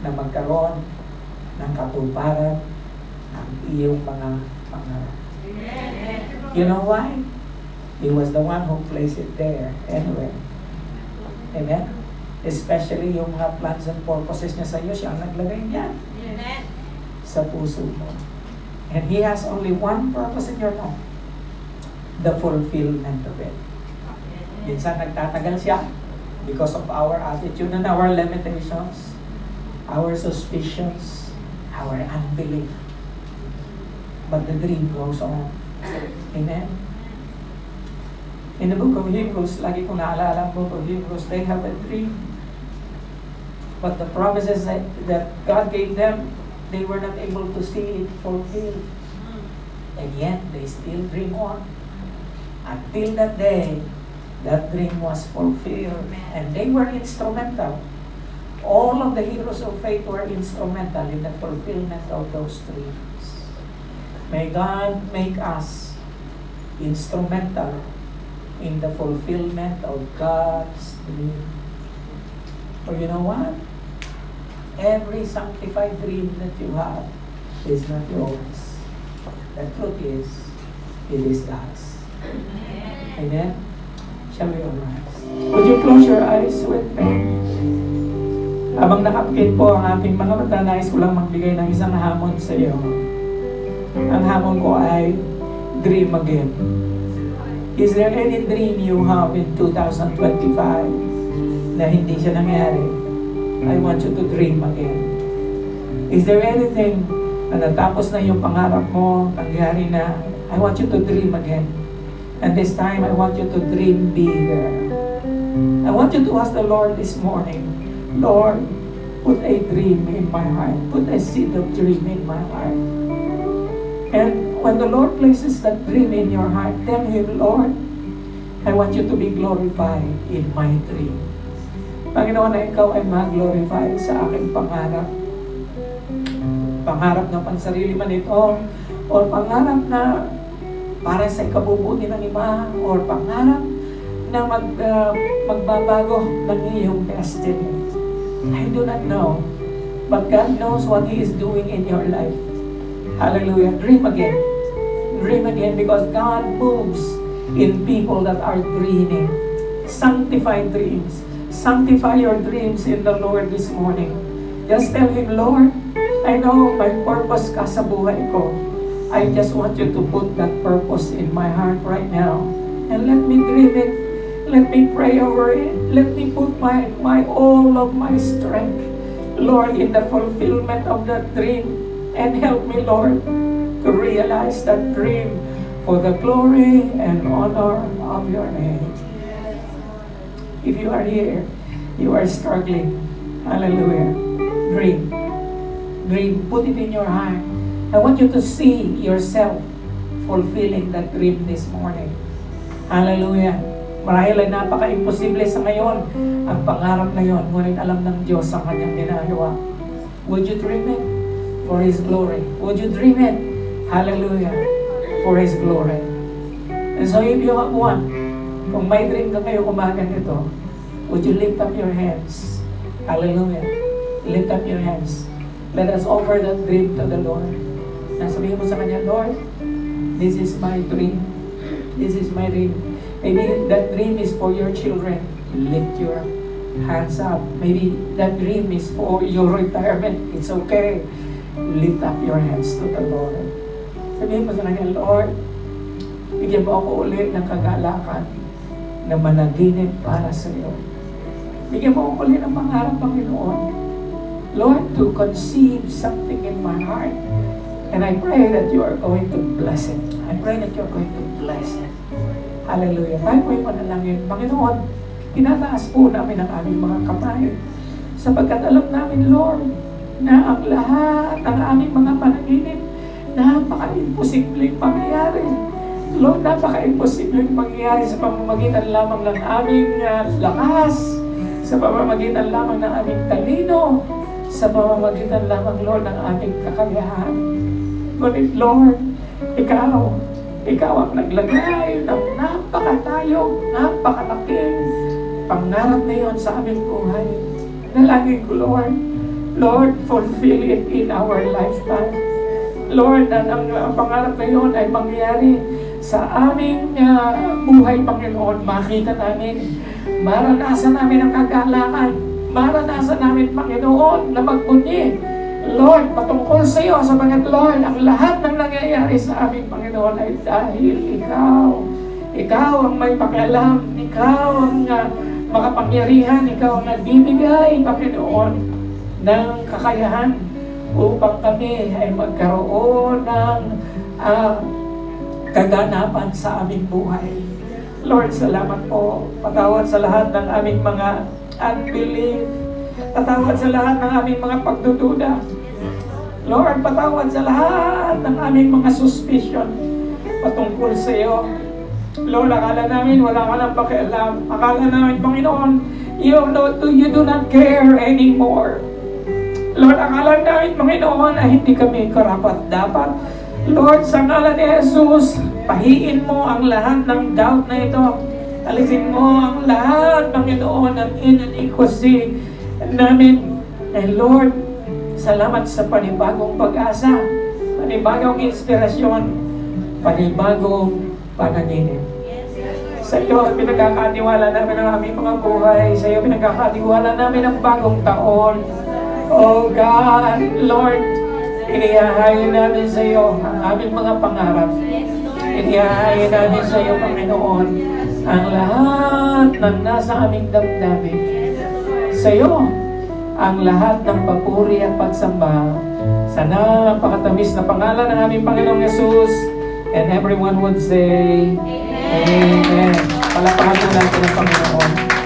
na magkaroon ng katuparan ang iyong mga pangarap. You know why? He was the one who placed it there anyway. Amen? Especially yung mga plans and purposes niya sa iyo, siya ang naglagay niya sa puso mo. And He has only one purpose in your life, the fulfillment of it. Minsan nagtatagal siya because of our attitude and our limitations, our suspicions, our unbelief. but the dream goes on. Amen? In the book of Hebrews, lagi kong naalala ang book of Hebrews, they have a dream. But the promises that God gave them, they were not able to see it fulfilled. And yet, they still dream on. Until that day, that dream was fulfilled. And they were instrumental. All of the heroes of faith were instrumental in the fulfillment of those dreams. May God make us instrumental in the fulfillment of God's dream. For you know what? Every sanctified dream that you have is not yours. The truth is, it is God's. Amen? Shall we all rise? Would you close your eyes with me? Habang nakapikit po ang ating mga mata, nais ko lang magbigay ng isang hamon sa iyo. Ang hamon ko ay dream again. Is there any dream you have in 2025 na hindi siya nangyari? I want you to dream again. Is there anything na natapos na yung pangarap mo, nangyari na? I want you to dream again. And this time, I want you to dream bigger. I want you to ask the Lord this morning, Lord, put a dream in my heart. Put a seed of dream in my heart. And when the Lord places that dream in your heart, tell Him, Lord, I want you to be glorified in my dream. Panginoon, na Ikaw ay mag-glorify sa aking pangarap. Pangarap na pansarili man ito, o pangarap na para sa ikabubuti ng iba, o pangarap na magbabago ng iyong destiny. I do not know, but God knows what He is doing in your life. Hallelujah. Dream again. Dream again, because God moves in people that are dreaming. Sanctified dreams. Sanctify your dreams in the Lord this morning. Just tell Him, Lord, I know my purpose ka sa buhay ko. I just want you to put that purpose in my heart right now. And let me dream it. Let me pray over it. Let me put my all of my strength, Lord, in the fulfillment of that dream. And help me, Lord, to realize that dream for the glory and honor of your name. If you are here, you are struggling. Hallelujah. Dream. Dream. Put it in your heart. I want you to see yourself fulfilling that dream this morning. Hallelujah. Marahil ay napaka-imposible sa ngayon ang pangarap na yon, ngunit alam ng Diyos ang kanyang ginagawa. Would you dream it? For His glory. Would you dream it? Hallelujah. For His glory. And so if you have one, kung may dream ka kayo umaga nito, would you lift up your hands? Hallelujah. Lift up your hands. Let us offer that dream to the Lord. Nasabihin mo sa Kanya, Lord, this is my dream. This is my dream. Maybe that dream is for your children. Lift your hands up. Maybe that dream is for your retirement. It's okay. Lift up your hands to the Lord. Sabihin mo sa Kanya, Lord, bigyan mo ako ulit ng kagalakan na managinip para sa iyo. Bigyan mo ako ulit ng pangarap, Panginoon. Lord, to conceive something in my heart. And I pray that you are going to bless it. I pray that you are going to bless it. Hallelujah. Tayo po'y manalangin. Panginoon, tinataas po namin ang aming mga kamay. Sapagkat alam namin, Lord, na ang lahat ng aming mga panaginip, napaka-imposibleng mangyayari. Lord, napaka-imposibleng mangyayari sa pamamagitan lamang ng aming lakas, sa pamamagitan lamang ng aming talino, sa pamamagitan lamang, Lord, ng aming kakayahan. Ngunit, Lord, Ikaw ang naglagay ng napakatayog, napakalaking pangarap na yun sa aming buhay. Nalangin ko, Lord, fulfill it in our lifetime. Lord, ang pangarap na yun ay mangyari sa aming buhay, Panginoon. Makita namin, maranasan namin ang kagalakan, maranasan namin, Panginoon, na magbunyi, Lord, patungkol sa iyo, sabagat, Lord, ang lahat ng nangyayari sa aming Panginoon ay dahil Ikaw ang may pakialam, Ikaw ang makapangyarihan, Ikaw ang nagbibigay, Panginoon, ng kakayahan upang kami ay magkaroon ng kaganapan sa aming buhay. Lord, salamat po. Patawad sa lahat ng aming mga unbelief. Patawad sa lahat ng aming mga pagdududa. Lord, patawad sa lahat ng aming mga suspicion patungkol sa iyo. Lord, akala namin wala ka nang pakialam. Akala namin, Panginoon, you do not care anymore. Lord, akala namin, Panginoon, na hindi kami karapat-dapat. Lord, sa ngalan ni Jesus, pahiin mo ang lahat ng doubt na ito. Alisin mo ang lahat, Panginoon, ng inadequacy namin. And Lord, salamat sa panibagong pag-asa, panibagong inspirasyon, panibagong panaginip. Sa iyo pinagkakatiwala namin ang aming mga buhay. Sa iyo pinagkakatiwala namin ang bagong taon. Oh God, Lord, inihahayin namin sa iyo ang aming mga pangarap. Inihahayin namin sa iyo, Panginoon, ang lahat ng nasa aming damdamin. Sa iyo, ang lahat ng papuri at pagsamba sa napakatamis na pangalan ng aming Panginoong Yesus. And everyone would say, Amen. Palakpakan po natin ang Panginoon.